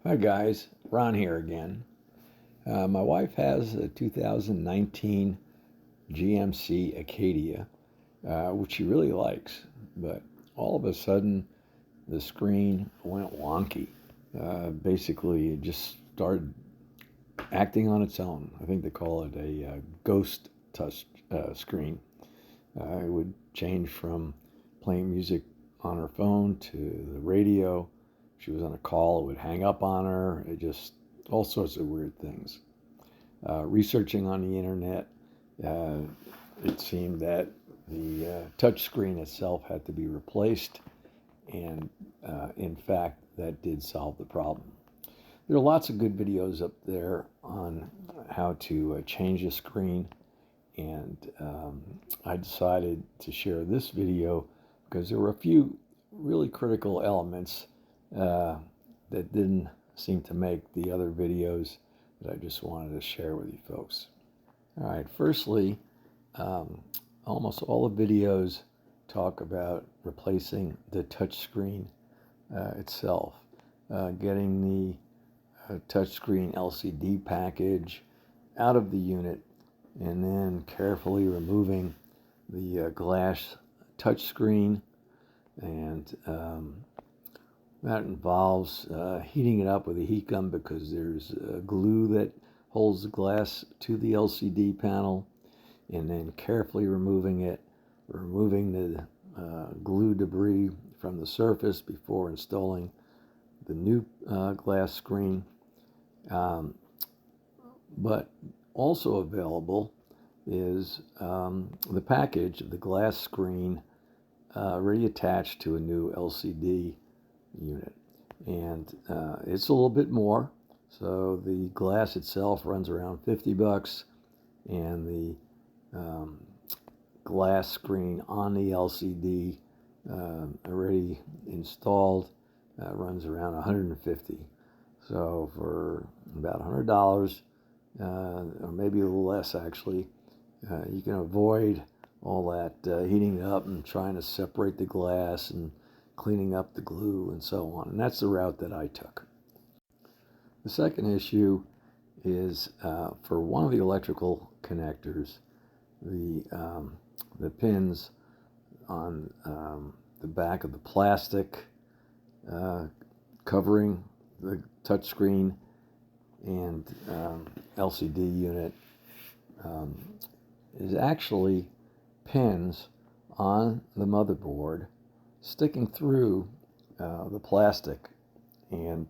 Hi guys, Ron here again. My wife has a 2019 GMC Acadia, which she really likes, but all of a sudden the screen went wonky. Basically, it just started acting on its own. I think they call it a ghost touch screen. It would change from playing music on her phone to the radio. She was on a call, it would hang up on her. It just, all sorts of weird things. Researching on the internet, uh, it seemed that the touch screen itself had to be replaced, and in fact, that did solve the problem. There are lots of good videos up there on how to change a screen, and I decided to share this video because there were a few really critical elements that didn't seem to make the other videos that I just wanted to share with you folks. All right, firstly, almost all the videos talk about replacing the touchscreen itself, getting the touchscreen LCD package out of the unit, and then carefully removing the glass touchscreen, and that involves heating it up with a heat gun because there's glue that holds the glass to the LCD panel, and then carefully removing it, removing the glue debris from the surface before installing the new glass screen. But also available is the package of the glass screen already attached to a new LCD unit, and it's a little bit more. So the glass itself runs around $50, and the glass screen on the LCD already installed runs around $150. So for about $100, or maybe a little less actually, you can avoid all that heating it up and trying to separate the glass and cleaning up the glue and so on. And that's the route that I took. The second issue is for one of the electrical connectors, the pins on the back of the plastic covering the touchscreen and LCD unit is actually pins on the motherboard sticking through the plastic, and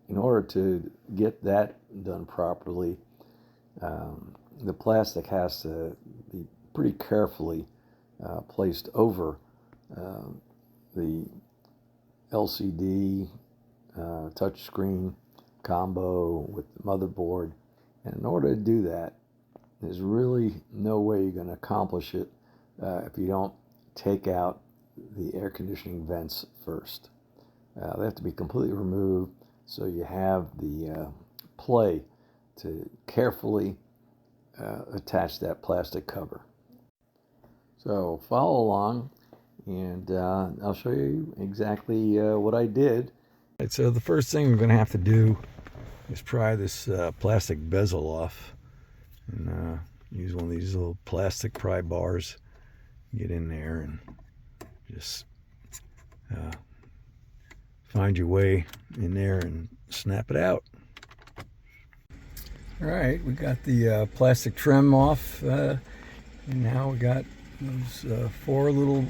in order to get that done properly, the plastic has to be pretty carefully placed over the LCD touchscreen combo with the motherboard. And in order to do that, there's really no way you're going to accomplish it if you don't take out the air conditioning vents first. They have to be completely removed, so you have the play to carefully attach that plastic cover. So follow along, and I'll show you exactly what I did. Right, so the first thing we're going to have to do is pry this plastic bezel off, and use one of these little plastic pry bars. Get in there and just find your way in there and snap it out. All right, we got the plastic trim off, and now we got those 4 little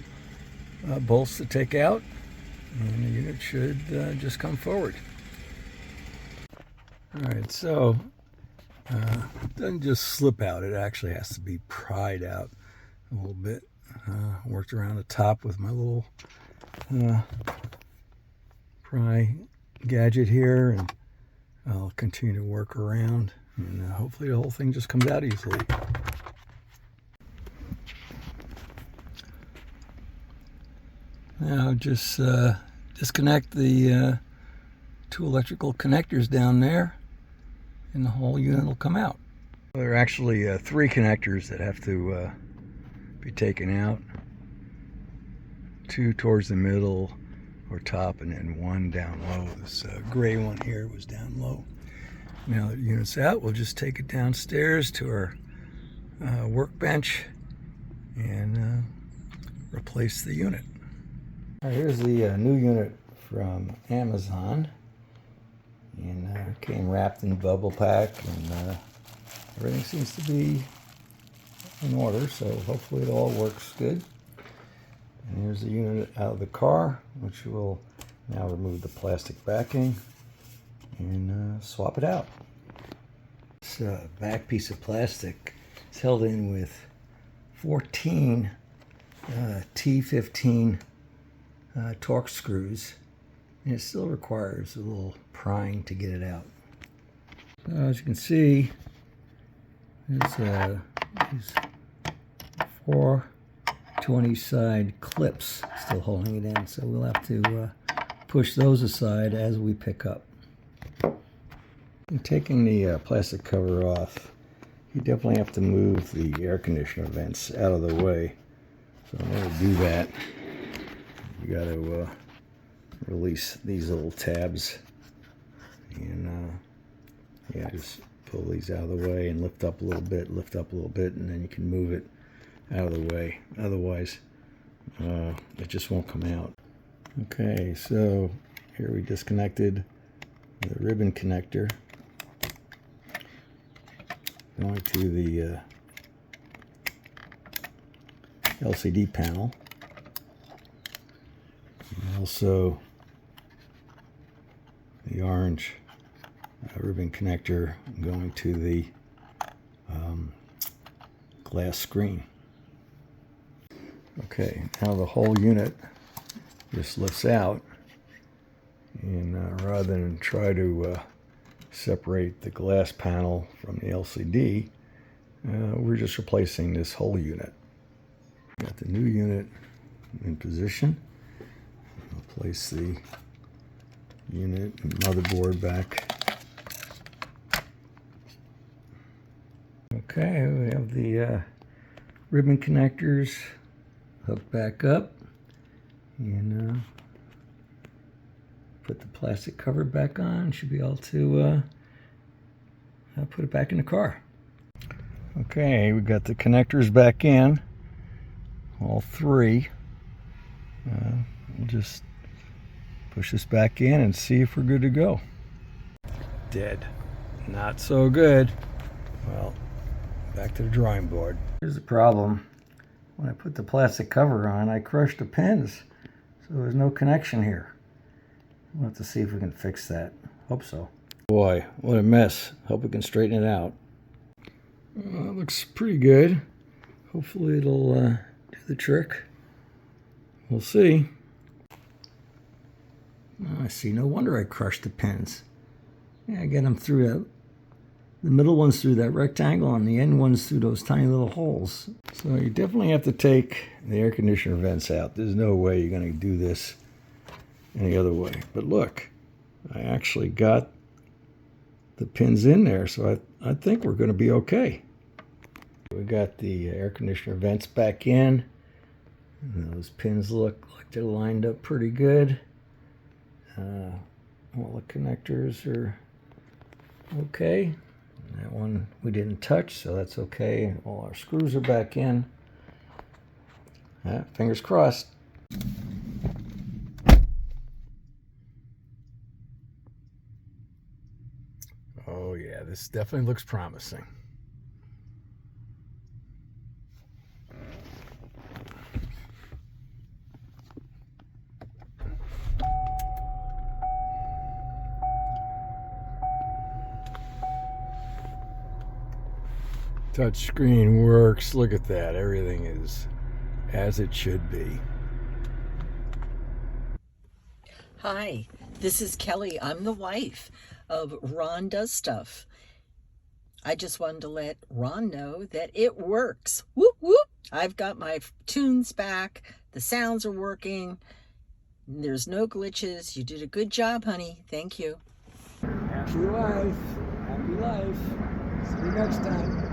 bolts to take out, and the unit should just come forward. All right, so it doesn't just slip out, it actually has to be pried out a little bit. Worked around the top with my little pry gadget here, and I'll continue to work around, and hopefully the whole thing just comes out easily. Now just disconnect the 2 electrical connectors down there, and the whole unit will come out. There are actually 3 connectors that have to be taken out. 2 towards the middle, or top, and then one down low. This gray one here was down low. Now that the unit's out, we'll just take it downstairs to our workbench and replace the unit. All right, here's the new unit from Amazon, and came wrapped in bubble pack, and everything seems to be in order, so hopefully it all works good. And here's the unit out of the car, which will now remove the plastic backing and swap it out. This back piece of plastic is held in with 14 T15 Torx screws, and it still requires a little prying to get it out. So as you can see, there's these 4 on each side clips still holding it in, so we'll have to push those aside as we pick up. And taking the plastic cover off, you definitely have to move the air conditioner vents out of the way. So in order to do that, you got to release these little tabs, and yeah, just pull these out of the way and lift up a little bit, and then you can move it out of the way. Otherwise, it just won't come out. Okay, so here we disconnected the ribbon connector going to the LCD panel, and also the orange ribbon connector going to the glass screen. Okay, now the whole unit just lifts out, and rather than try to separate the glass panel from the LCD, we're just replacing this whole unit. Got the new unit in position. I'll place the unit and motherboard back. Okay, we have the ribbon connectors hooked back up, and put the plastic cover back on. Should be able to put it back in the car. Okay, we got the connectors back in, all 3. We'll just push this back in and see if we're good to go. Dead. Not so good. Well, back to the drawing board. Here's the problem. When I put the plastic cover on, I crushed the pins, so there's no connection here. We'll have to see if we can fix that. Hope so. Boy, what a mess. Hope we can straighten it out. It looks pretty good. Hopefully it'll do the trick. We'll see. I see. No wonder I crushed the pins. Yeah, I get them through that. The middle one's through that rectangle, and the end one's through those tiny little holes. So you definitely have to take the air conditioner vents out. There's no way you're going to do this any other way. But look, I actually got the pins in there, so I think we're going to be okay. We got the air conditioner vents back in, and those pins look like they're lined up pretty good. All the connectors are okay. That one we didn't touch, so that's okay. All our screws are back in. Fingers crossed. Oh yeah, this definitely looks promising. Touch screen works. Look at that. Everything is as it should be. Hi, this is Kelly. I'm the wife of Ron Does Stuff. I just wanted to let Ron know that it works. Whoop, whoop. I've got my tunes back. The sounds are working. There's no glitches. You did a good job, honey. Thank you. Happy life. Happy life. See you next time.